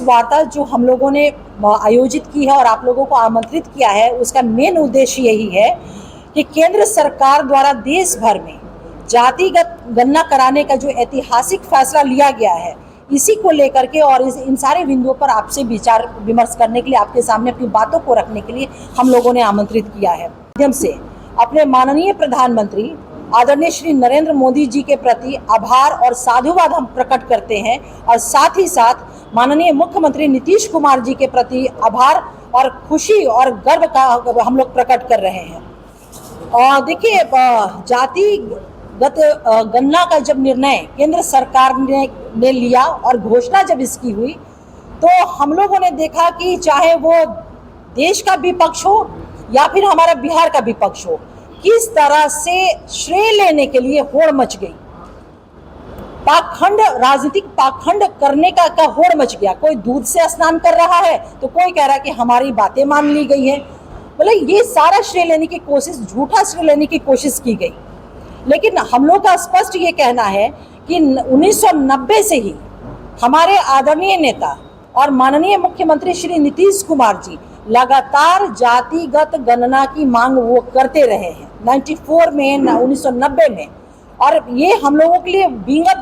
वार्ता जो हम लोगों ने आयोजित की है और आप लोगों को आमंत्रित किया है, उसका मेन उद्देश्य यही है कि केंद्र सरकार द्वारा देश भर में जातिगत गणना कराने का जो ऐतिहासिक फैसला लिया गया है, इसी को लेकर के और इन सारे बिंदुओं पर आपसे विचार विमर्श करने के लिए, आपके सामने अपनी बातों को रखने के लिए हम लोगों ने आमंत्रित किया है। माध्यम से अपने माननीय प्रधानमंत्री आदरणीय श्री नरेंद्र मोदी जी के प्रति आभार और साधुवाद हम प्रकट करते हैं और साथ ही साथ माननीय मुख्यमंत्री नीतीश कुमार जी के प्रति आभार और खुशी और गर्व का हम लोग प्रकट कर रहे हैं। और देखिए, जातिगत गणना का जब निर्णय केंद्र सरकार ने लिया और घोषणा जब इसकी हुई, तो हम लोगों ने देखा कि चाहे वो देश का विपक्ष हो या फिर हमारा बिहार का विपक्ष हो, किस तरह से श्रेय लेने के लिए होड़ मच गई। पाखंड, राजनीतिक पाखंड करने का होड़ मच गया। कोई दूध से स्नान कर रहा है तो कोई कह रहा है कि हमारी बातें मान ली गई है। मतलब ये सारा श्रेय लेने की कोशिश, झूठा श्रेय लेने की कोशिश की गई। लेकिन हम लोग का स्पष्ट ये कहना है कि 1990 से ही हमारे आदरणीय नेता और माननीय मुख्यमंत्री श्री नीतीश कुमार जी लगातार जातिगत गणना की मांग वो करते रहे हैं 94 में, 1990 में। और ये हम लोगों के लिए बीइंग अ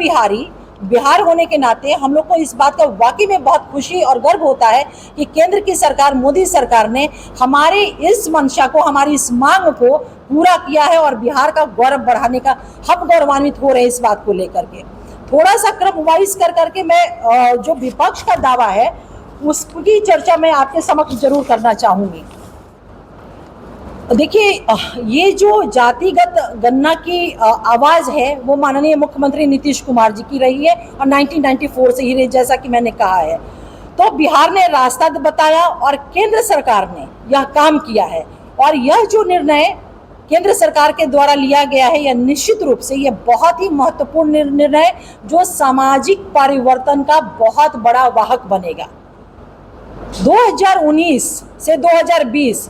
बिहार होने के नाते हम लोग को इस बात का वाकई में बहुत खुशी और गर्व होता है कि केंद्र की सरकार, मोदी सरकार ने हमारे इस मंशा को, हमारी इस मांग को पूरा किया है और बिहार का गौरव बढ़ाने का हम गौरवान्वित हो रहे हैं। इस बात को लेकर के थोड़ा सा क्रम वाइज कर करके मैं जो विपक्ष का दावा है उसकी चर्चा मैं आपके समक्ष जरूर करना चाहूंगी। देखिए, ये जो जातिगत गणना की आवाज है वो माननीय मुख्यमंत्री नीतीश कुमार जी की रही है और 1994 से ही रही, जैसा कि मैंने कहा है। तो बिहार ने रास्ता बताया और केंद्र सरकार ने यह काम किया है। और यह जो निर्णय केंद्र सरकार के द्वारा लिया गया है, यह निश्चित रूप से यह बहुत ही महत्वपूर्ण निर्णय जो सामाजिक परिवर्तन का बहुत बड़ा वाहक बनेगा। 2019 से 2020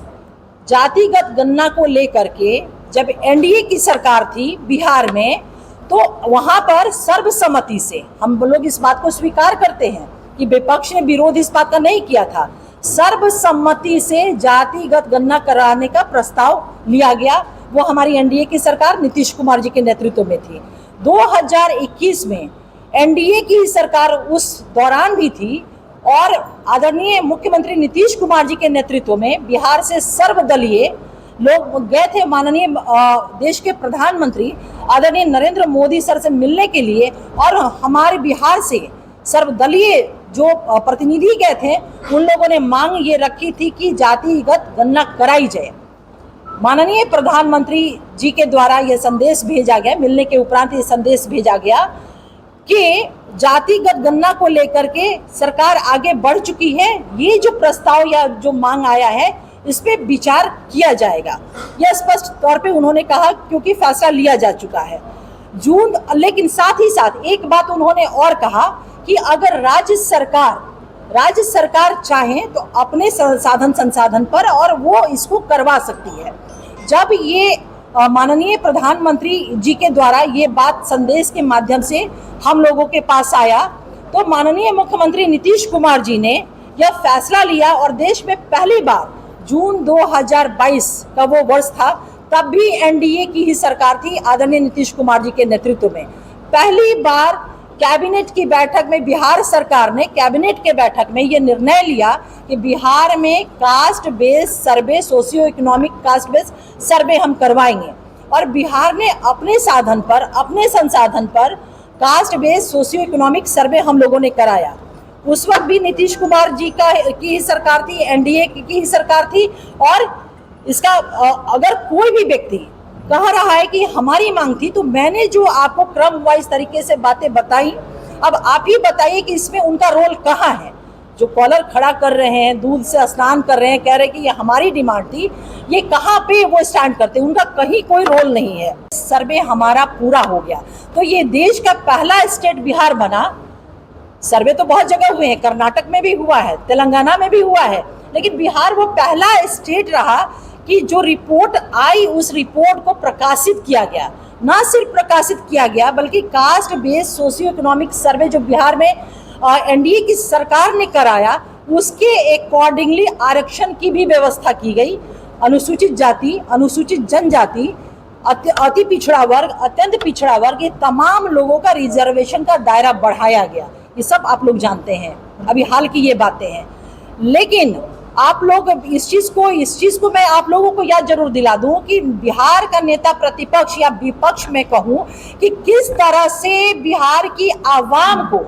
जातिगत गणना को लेकर के जब एनडीए की सरकार थी बिहार में, तो वहां पर सर्वसम्मति से हम लोग इस बात को स्वीकार करते हैं कि विपक्ष ने विरोध इस बात का नहीं किया था। सर्वसम्मति से जातिगत गणना कराने का प्रस्ताव लिया गया। वो हमारी एनडीए की सरकार नीतीश कुमार जी के नेतृत्व में थी। 2021 में एनडीए की सरकार उस दौरान भी थी और आदरणीय मुख्यमंत्री नीतीश कुमार जी के नेतृत्व में बिहार से सर्वदलीय लोग गए थे माननीय देश के प्रधानमंत्री आदरणीय नरेंद्र मोदी सर से मिलने के लिए। और हमारे बिहार से सर्वदलीय जो प्रतिनिधि गए थे, उन लोगों ने मांग ये रखी थी कि जातिगत गणना कराई जाए। माननीय प्रधानमंत्री जी के द्वारा यह संदेश भेजा गया, मिलने के उपरांत ये संदेश भेजा गया कि जातिगत गणना को लेकर के सरकार आगे बढ़ चुकी है। ये जो प्रस्ताव या जो मांग आया है, इस पे विचार किया जाएगा। यह स्पष्ट तौर पे उन्होंने कहा, क्योंकि फैसला लिया जा चुका है जून। लेकिन साथ ही साथ एक बात उन्होंने और कहा कि अगर राज्य सरकार चाहे तो अपने संसाधन पर और वो इसको करवा सकती है। जब ये माननीय प्रधानमंत्री जी के द्वारा ये बात संदेश के माध्यम से हम लोगों के पास आया, तो माननीय मुख्यमंत्री नीतीश कुमार जी ने यह फैसला लिया और देश में पहली बार जून 2022 का वो वर्ष था, तब भी एनडीए की ही सरकार थी आदरणीय नीतीश कुमार जी के नेतृत्व में। पहली बार कैबिनेट की बैठक में बिहार सरकार ने कैबिनेट के बैठक में ये निर्णय लिया कि बिहार में कास्ट बेस्ड सर्वे, सोशियो इकोनॉमिक कास्ट बेस्ड सर्वे हम करवाएंगे। और बिहार ने अपने साधन पर, अपने संसाधन पर caste based socio economic survey हम लोगों ने कराया। उस वक्त भी नीतीश कुमार जी की ही सरकार थी, एनडीए की ही सरकार थी। और इसका अगर कोई भी व्यक्ति कह रहा है कि हमारी मांग थी, तो मैंने जो आपको क्रम वाइज तरीके से बातें बताई, अब आप ही बताइए कि इसमें उनका रोल कहाँ है। जो कॉलर खड़ा कर रहे हैं, दूध से स्नान कर रहे हैं, कह रहे हैं कि ये हमारी डिमांड थी, ये कहाँ पे वो स्टैंड करते हैं? उनका कहीं कोई रोल नहीं है। सर्वे हमारा पूरा हो गया, तो ये देश का पहला स्टेट बिहार बना। सर्वे तो बहुत जगह हुए हैं, कर्नाटक में भी हुआ है, तेलंगाना में भी हुआ है, लेकिन बिहार वो पहला स्टेट रहा कि जो रिपोर्ट आई उस रिपोर्ट को प्रकाशित किया गया। ना सिर्फ प्रकाशित किया गया बल्कि caste based socio economic survey जो बिहार में एनडीए की सरकार ने कराया, उसके अकॉर्डिंगली आरक्षण की भी व्यवस्था की गई। अनुसूचित जाति, अनुसूचित जनजाति, अति पिछड़ा वर्ग, अत्यंत पिछड़ा वर्ग, ये तमाम लोगों का रिजर्वेशन का दायरा बढ़ाया गया। ये सब आप लोग जानते हैं, अभी हाल की ये बातें हैं। लेकिन आप लोग इस चीज को मैं आप लोगों को याद जरूर दिला दूं कि बिहार का नेता प्रतिपक्ष या विपक्ष में कहूं कि किस तरह से बिहार की आवाम को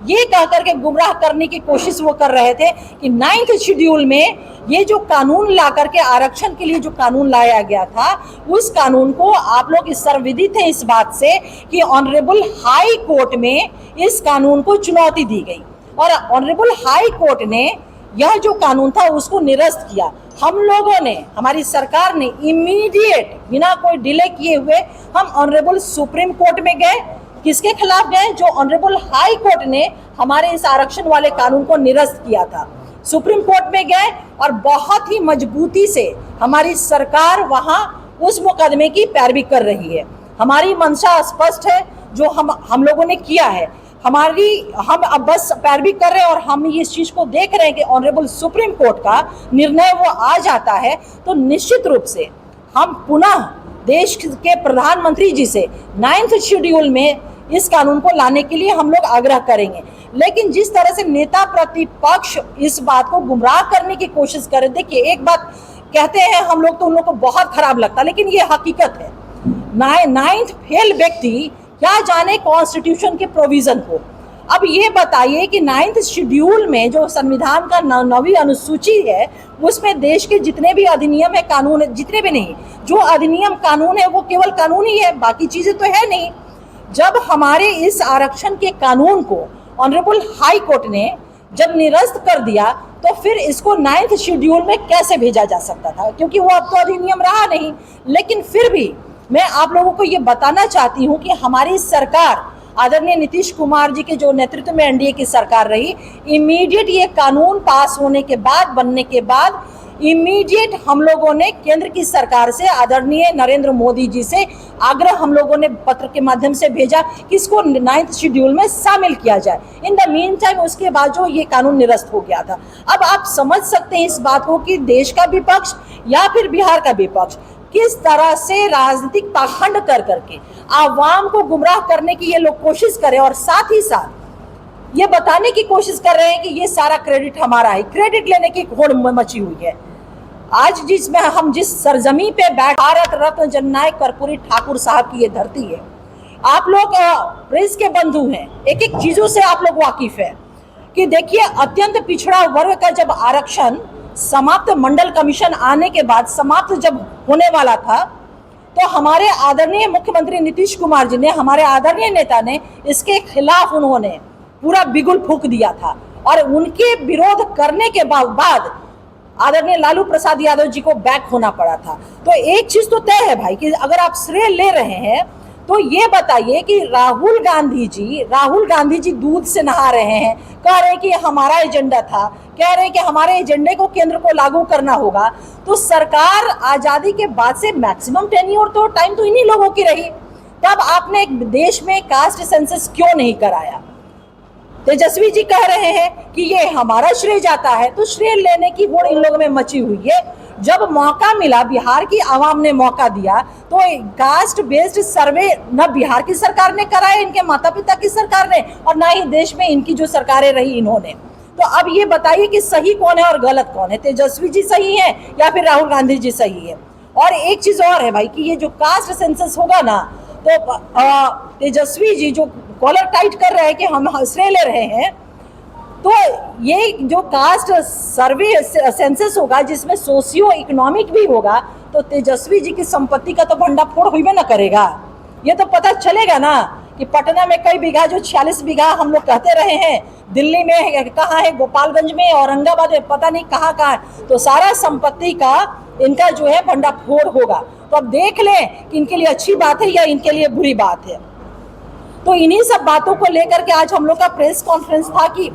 ये कह करके गुमराह करने की कोशिश वो कर रहे थे कि 9th शेड्यूल में ये जो कानून ला करके आरक्षण के लिए जो कानून लाया गया था, उस कानून को आप लोग सर्वविदित हैं इस बात से कि ऑनरेबल हाई कोर्ट में इस कानून को चुनौती दी गई और ऑनरेबल हाई कोर्ट ने यह जो कानून था उसको निरस्त किया। हम लोगों ने, हमारी सरकार ने इमीडिएट बिना कोई डिले किए हुए हम ऑनरेबल सुप्रीम कोर्ट में गए। किसके खिलाफ गए? जो ऑनरेबल हाई कोर्ट ने हमारे इस आरक्षण वाले कानून को निरस्त किया था। सुप्रीम कोर्ट में गए और बहुत ही मजबूती से हमारी सरकार वहां उस मुकदमे की पैरवी कर रही है। हमारी मंशा स्पष्ट है, जो हम लोगों ने किया है, हम अब बस पैरवी कर रहे हैं और हम इस चीज को देख रहे हैं कि ऑनरेबल सुप्रीम कोर्ट का निर्णय वो आ जाता है तो निश्चित रूप से हम पुनः देश के प्रधानमंत्री जी से 9th शेड्यूल में इस कानून को लाने के लिए हम लोग आग्रह करेंगे। लेकिन जिस तरह से नेता प्रतिपक्ष इस बात को गुमराह करने की कोशिश कर रहे, देखिए एक बात कहते हैं हम लोग तो उन लोग को बहुत खराब लगता है, लेकिन ये हकीकत है। 9th फेल व्यक्ति क्या जाने कॉन्स्टिट्यूशन के प्रोविजन को। अब ये बताइए कि 9th शेड्यूल में जो संविधान का 9वीं अनुसूची है, उसमें देश के जितने भी अधिनियम है, कानून है, जितने भी नहीं, जो अधिनियम कानून है वो केवल कानून ही है, बाकी चीजें तो है नहीं। जब हमारे इस आरक्षण के कानून को ऑनरेबल हाई कोर्ट ने जब निरस्त कर दिया तो फिर इसको 9th शेड्यूल में कैसे भेजा जा सकता था, क्योंकि वो अब तो अधिनियम रहा नहीं। लेकिन फिर भी मैं आप लोगों को ये बताना चाहती हूँ कि हमारी सरकार, आदरणीय नीतीश कुमार जी के जो नेतृत्व में एनडीए की सरकार रही, इमीडिएट ये कानून पास होने के बाद, बनने के बाद इमीडिएट हम लोगों ने केंद्र की सरकार से, आदरणीय नरेंद्र मोदी जी से आग्रह हम लोगों ने पत्र के माध्यम से भेजा कि इसको 9th शेड्यूल में शामिल किया जाए। इन द मीन टाइम उसके बाद जो ये कानून निरस्त हो गया था। अब आप समझ सकते हैं इस बात को कि देश का विपक्ष या फिर बिहार का विपक्ष किस तरह से राजनीतिक पाखंड कर करके आवाम को गुमराह करने की ये लोग कोशिश करें और साथ ही साथ ये बताने की कोशिश कर रहे हैं कि ये सारा क्रेडिट हमारा है। क्रेडिट लेने की होड़ मची हुई है। आज जिस सरजमी पे बैठ, भारत रत्न जननायक कर्पूरी ठाकुर साहब की ये धरती है। आप लोग प्रेस के बंधु हैं, एक एक चीजों से आप लोग वाकिफ है कि देखिए अत्यंत पिछड़ा वर्ग का जब आरक्षण समाप्त, मंडल कमीशन आने के बाद समाप्त जब होने वाला था, तो हमारे आदरणीय मुख्यमंत्री नीतीश कुमार जी ने, हमारे आदरणीय नेता ने इसके खिलाफ उन्होंने पूरा बिगुल फूंक दिया था और उनके विरोध करने के बाद आदरणीय लालू प्रसाद यादव जी को बैक होना पड़ा था। तो एक चीज तो तय है भाई कि अगर आप श्रेय ले रहे हैं तो ये बताइए कि राहुल गांधी जी दूध से नहा रहे हैं, कह रहे हैं कि हमारा एजेंडा था, कह रहे हैं कि हमारे एजेंडे को केंद्र को लागू करना होगा। तो सरकार आजादी के बाद से मैक्सिमम टेन्योर तो टाइम तो इन्हीं लोगों की रही, तब आपने एक देश में कास्ट सेंसस क्यों नहीं कराया? तेजस्वी जी कह रहे हैं कि ये हमारा श्रेय जाता है, तो श्रेय लेने की होड़ इन लोगों में मची हुई है। जब मौका मिला, बिहार की आवाम ने मौका दिया, तो कास्ट बेस्ड सर्वे न बिहार की सरकार ने कराया, इनके माता पिता की सरकार ने, और ना ही देश में इनकी जो सरकारें रही इन्होंने। तो अब ये बताइए कि सही कौन है और गलत कौन है? तेजस्वी जी सही है या फिर राहुल गांधी जी सही है? और एक चीज और है भाई कि ये जो कास्ट सेंसस होगा ना, तो तेजस्वी जी जो कॉलर टाइट कर रहे हैं कि हम श्रेय ले रहे हैं, तो ये जो कास्ट सर्वे सेंसस होगा जिसमें सोशियो इकोनॉमिक भी होगा, तो तेजस्वी जी की संपत्ति का तो भंडाफोड़ हुई ना करेगा। ये तो पता चलेगा ना कि पटना में कई बीघा, जो 46 बीघा हम लोग कहते रहे हैं, दिल्ली में कहाँ है, गोपालगंज में, औरंगाबाद में, पता नहीं कहाँ कहाँ, तो सारा संपत्ति का इनका जो है भंडाफोड़ होगा। तो अब देख लें कि इनके लिए अच्छी बात है या इनके लिए बुरी बात है। तो इन्हीं सब बातों को लेकर के आज हम लोग का प्रेस कॉन्फ्रेंस था कि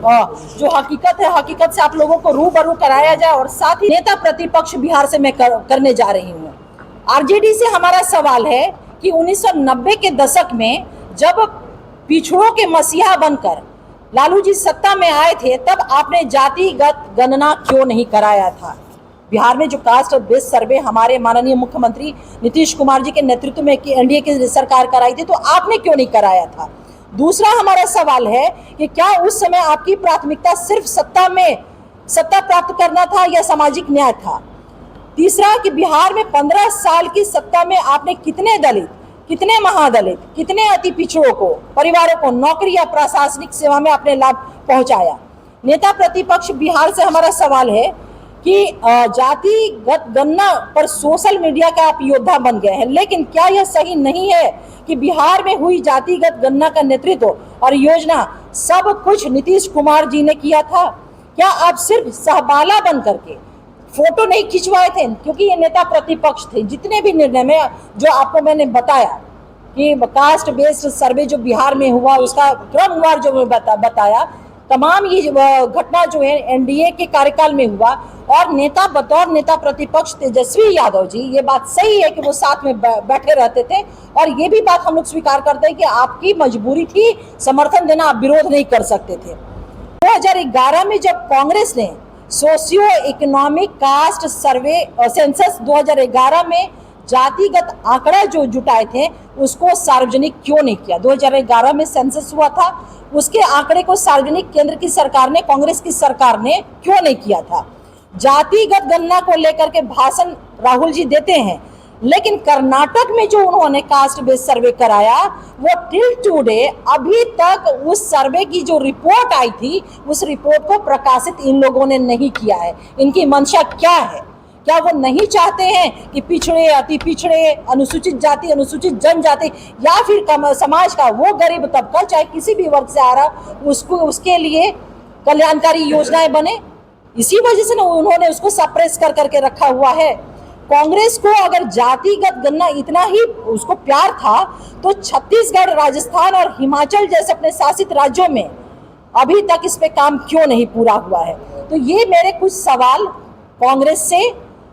जो हकीकत है, हकीकत से आप लोगों को रूबरू कराया जाए। और साथ ही नेता प्रतिपक्ष बिहार से मैं करने जा रही हूँ। आरजेडी से हमारा सवाल है कि 1990 के दशक में जब पिछड़ों के मसीहा बनकर लालू जी सत्ता में आए थे तब आपने जातिगत गणना क्यों नहीं कराया था? बिहार में जो कास्ट बेस्ड सर्वे हमारे माननीय मुख्यमंत्री नीतीश कुमार जी के नेतृत्व में एनडीए की सरकार कराई थी, तो आपने क्यों नहीं कराया था? दूसरा हमारा सवाल है कि क्या उस समय आपकी प्राथमिकता सिर्फ सत्ता प्राप्त करना था या सामाजिक न्याय था? तीसरा कि बिहार में 15 साल की सत्ता में आपने कितने दलित, कितने महादलित, कितने अति पिछड़ों को, परिवारों को नौकरी या प्रशासनिक सेवा में आपने लाभ पहुंचाया? नेता प्रतिपक्ष बिहार से हमारा सवाल है कि जातिगत गणना पर सोशल मीडिया का आप योद्धा बन गए हैं, लेकिन क्या यह सही नहीं है कि बिहार में हुई जातिगत गणना का नेतृत्व और योजना सब कुछ नीतीश कुमार जी ने किया था? क्या आप सिर्फ सहबाला बन करके फोटो नहीं खिंचवाए थे? क्योंकि ये नेता प्रतिपक्ष थे। जितने भी निर्णय में जो आपको मैंने बताया कि कास्ट बेस्ड सर्वे जो बिहार में हुआ उसका क्रमवार जो बताया, तमाम ये घटना जो है एनडीए के कार्यकाल में हुआ और बतौर नेता प्रतिपक्ष तेजस्वी यादव जी, ये बात सही है कि वो साथ में बैठे रहते थे और ये भी बात हम लोग स्वीकार करते हैं कि आपकी मजबूरी थी समर्थन देना, आप विरोध नहीं कर सकते थे। 2011 में जब कांग्रेस ने सोशियो इकोनॉमिक कास्ट सर्वे सेंसस 2011 में जातिगत आंकड़ा जो जुटाए थे उसको सार्वजनिक क्यों नहीं किया? 2011 में सेंसस हुआ था, उसके आंकड़े को सार्वजनिक केंद्र की सरकार ने, कांग्रेस की सरकार ने क्यों नहीं किया था? जातिगत गणना को लेकर के भाषण राहुल जी देते हैं, लेकिन कर्नाटक में जो उन्होंने कास्ट बेस्ड सर्वे कराया वो टिल टुडे अभी तक उस सर्वे की जो रिपोर्ट आई थी उस रिपोर्ट को प्रकाशित इन लोगों ने नहीं किया है। इनकी मंशा क्या है? क्या वो नहीं चाहते हैं कि पिछड़े, अति पिछड़े, अनुसूचित जाति, अनुसूचित जनजाति या फिर समाज का वो गरीब तबका चाहे किसी भी वर्ग से आ रहा उसको, उसके लिए कल्याणकारी योजनाएं बने? इसी वजह से उन्होंने उसको सप्रेस कर करके रखा हुआ है। कांग्रेस को अगर जातिगत गणना इतना ही उसको प्यार था तो छत्तीसगढ़, राजस्थान और हिमाचल जैसे अपने शासित राज्यों में अभी तक इस पे काम क्यों नहीं पूरा हुआ है? तो ये मेरे कुछ सवाल कांग्रेस से,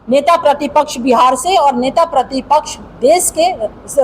नेता प्रतिपक्ष बिहार से और नेता प्रतिपक्ष देश के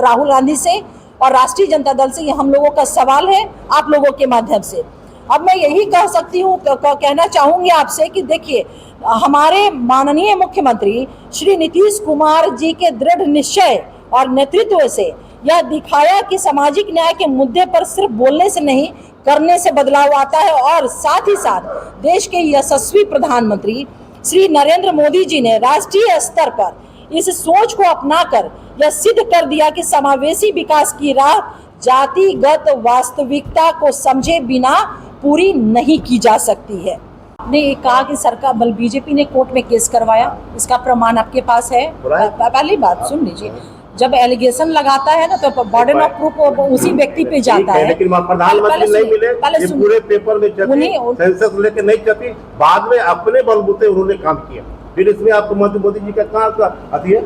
राहुल गांधी से और राष्ट्रीय जनता दल से, ये हम लोगों का सवाल है आप लोगों के माध्यम से। अब मैं यही कह सकती हूँ, कहना चाहूंगी आपसे कि देखिए, हमारे माननीय मुख्यमंत्री श्री नीतीश कुमार जी के दृढ़ निश्चय और नेतृत्व से यह दिखाया कि सामाजिक न्याय के मुद्दे पर सिर्फ बोलने से नहीं करने से बदलाव आता है और साथ ही साथ देश के यशस्वी प्रधानमंत्री श्री नरेंद्र मोदी जी ने राष्ट्रीय स्तर पर इस सोच को अपनाकर यह सिद्ध कर दिया कि समावेशी विकास की राह जातिगत वास्तविकता को समझे बिना पूरी नहीं की जा सकती है। आपने कहा कि सरकार बीजेपी ने कोर्ट में केस करवाया, इसका प्रमाण आपके पास है? पहली बात सुन लीजिए, जब एलिगेशन लगाता है ना तो बर्डन ऑफ प्रूफ उसी व्यक्ति पे जाता है। लेकिन प्रधानमंत्री नहीं मिले, ये पूरे पेपर में छपी, सेंसस लेके नहीं छपी, बाद में अपने बलबूते उन्होंने काम किया, फिर इसमें आपको मोदी जी का कहाँ अति है?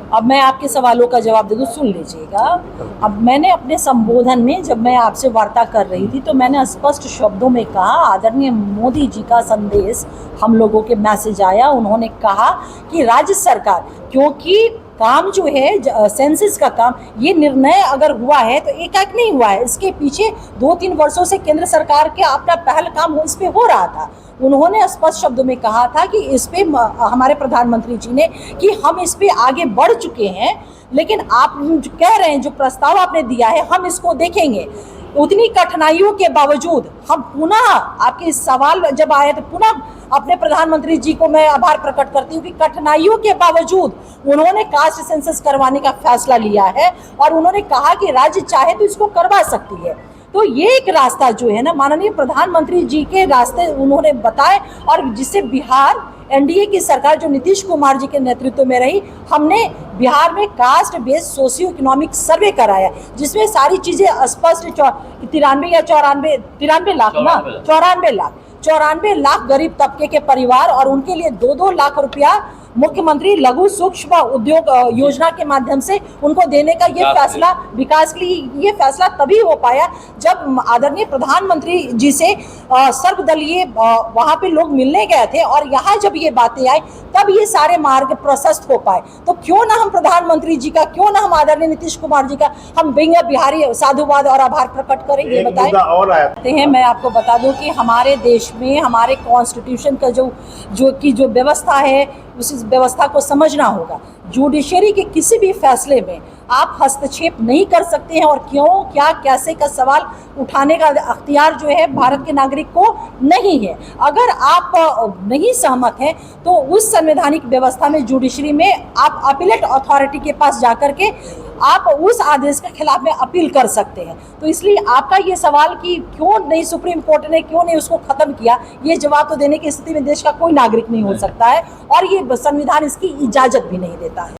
अब मैं आपके सवालों का जवाब दे दूं, सुन लीजिएगा। अब मैंने अपने संबोधन में जब मैं आपसे वार्ता कर रही थी तो मैंने स्पष्ट शब्दों में कहा, आदरणीय मोदी जी का संदेश हम लोगों के मैसेज आया, उन्होंने कहा कि राज्य सरकार, क्योंकि काम जो है सेंसस का काम, ये निर्णय अगर हुआ है तो एकाएक नहीं हुआ है, इसके पीछे 2-3 वर्षों से केंद्र सरकार के अपना पहल काम इस पे हो रहा था। उन्होंने स्पष्ट शब्दों में कहा था कि इस पे हमारे प्रधानमंत्री जी ने कि हम इस पे आगे बढ़ चुके हैं, लेकिन आप कह रहे हैं जो प्रस्ताव आपने दिया है हम इसको देखेंगे। उतनी कठिनाइयों के बावजूद हम पुनः, आपके सवाल जब आए तो पुनः अपने प्रधानमंत्री जी को मैं आभार प्रकट करती हूँ कि कठिनाइयों के बावजूद उन्होंने कास्ट सेंसस करवाने का फैसला लिया है और उन्होंने कहा कि राज्य चाहे तो इसको करवा सकती है। तो ये एक रास्ता जो है ना, माननीय प्रधानमंत्री जी के रास्ते उन्होंने बताए और जिससे बिहार एनडीए की सरकार जो नीतीश कुमार जी के नेतृत्व में रही, हमने बिहार में caste based socio economic survey कराया जिसमें सारी चीजें स्पष्ट 94 लाख गरीब तबके के परिवार और उनके लिए 2-2 लाख रुपया मुख्यमंत्री लघु सूक्ष्म उद्योग योजना के माध्यम से उनको देने का ये फैसला, विकास के लिए ये फैसला तभी हो पाया जब आदरणीय प्रधानमंत्री जी से सर्वदलीय वहां पे लोग मिलने गए थे और यहाँ जब ये बातें आई तब ये सारे मार्ग प्रशस्त हो पाए। तो क्यों ना हम प्रधानमंत्री जी का, क्यों ना हम आदरणीय नीतीश कुमार जी का हम बिहारी साधुवाद और आभार प्रकट करें। ये बताएं और आते हैं, मैं आपको बता दूं कि हमारे देश में हमारे कॉन्स्टिट्यूशन का जो व्यवस्था है उस व्यवस्था को समझना होगा। जुडिशरी के किसी भी फैसले में आप हस्तक्षेप नहीं कर सकते हैं और क्यों, क्या, कैसे का सवाल उठाने का अख्तियार जो है भारत के नागरिक को नहीं है। अगर आप नहीं सहमत हैं तो उस संवैधानिक व्यवस्था में, जुडिशरी में आप अपीलेट अथॉरिटी के पास जाकर के आप उस आदेश के खिलाफ में अपील कर सकते हैं। तो इसलिए आपका ये सवाल कि क्यों नहीं सुप्रीम कोर्ट ने क्यों नहीं उसको खत्म किया, ये जवाब तो देने की स्थिति में देश का कोई नागरिक नहीं हो सकता है और ये संविधान इसकी इजाजत भी नहीं देता है।